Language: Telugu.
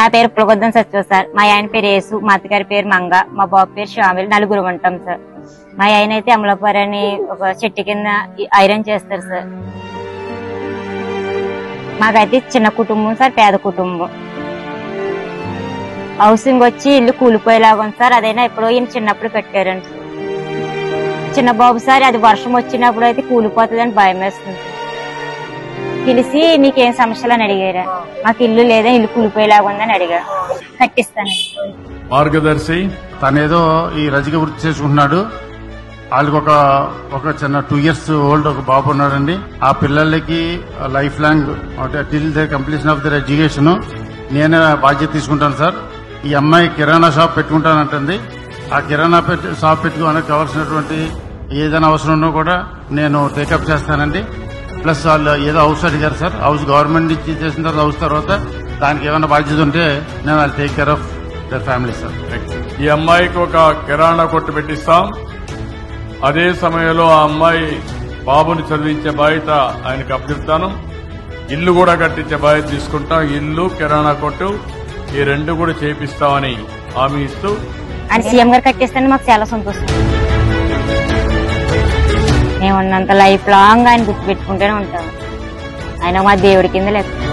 నా పేరు పులగొద్దం సత్య సార్. మా ఆయన పేరు యేసు, మా అత్తగారి పేరు మంగ, మా బాబు పేరు షామిల్. నలుగురు ఉంటాం సార్. మా ఆయన అయితే అమలాపురం అని ఒక చెట్టు కింద ఐరన్ చేస్తారు సార్. మాకైతే చిన్న కుటుంబం సార్, పేద కుటుంబం. హౌసింగ్ వచ్చి ఇల్లు కూలిపోయేలాగా ఉంది సార్. అదైనా ఎప్పుడో ఈయన చిన్నప్పుడు కట్టారండి. చిన్న బాబు సార్, అది వర్షం వచ్చినప్పుడు అయితే కూలిపోతుందని భయం వేస్తుంది. పిలిచి మీకేం సమస్యలు అని అడిగారా. మాకు ఇల్లు లేదా, ఇల్లు కూలిపోయేలాగా ఉందని అడిగారు. కట్టిస్తాను. మార్గదర్శి తనేదో ఈ రజక వృత్తి చేసుకుంటున్నాడు. వాళ్ళకి ఒక చిన్న 2 years ఓల్డ్ ఒక బాబు ఉన్నాడండి. ఆ పిల్లలకి life long till the completion of their education నేనే బాధ్యత తీసుకుంటాను సార్. ఈ అమ్మాయి కిరాణా షాప్ పెట్టుకుంటానంటుంది. ఆ కిరాణా షాప్ పెట్టుకోవడానికి కావాల్సినటువంటి ఏదైనా అవసరం ఉన్నా కూడా నేను టేకప్ చేస్తానండి. ప్లస్ వాళ్ళు ఏదో హౌస్ అడిగారు సార్. హౌస్ గవర్నమెంట్ నుంచి చేసిన తర్వాత హౌస్ తర్వాత దానికి ఏమైనా బాధ్యత ఉంటే నేను వాళ్ళు take care of their family sir. ఈ అమ్మాయికి ఒక కిరాణా కొట్టు పెట్టిస్తాం. అదే సమయంలో ఆ అమ్మాయి బాబుని చదివించే బాధ్యత ఆయనకు అప్పచెప్తాను. ఇల్లు కూడా కట్టించే బాధ్యత తీసుకుంటాం. ఇల్లు, కిరాణా కొట్టు ఈ 2 కూడా చేపిస్తామని హామీ ఇస్తూ ఆయన సీఎం గారు కట్టిస్తాను. మాకు చాలా సంతోషం. మేము ఉన్నంత లైఫ్ లాంగ్ ఆయన గుర్తు పెట్టుకుంటూనే ఉంటాం. ఆయన మా దేవుడి కింద లెక్క.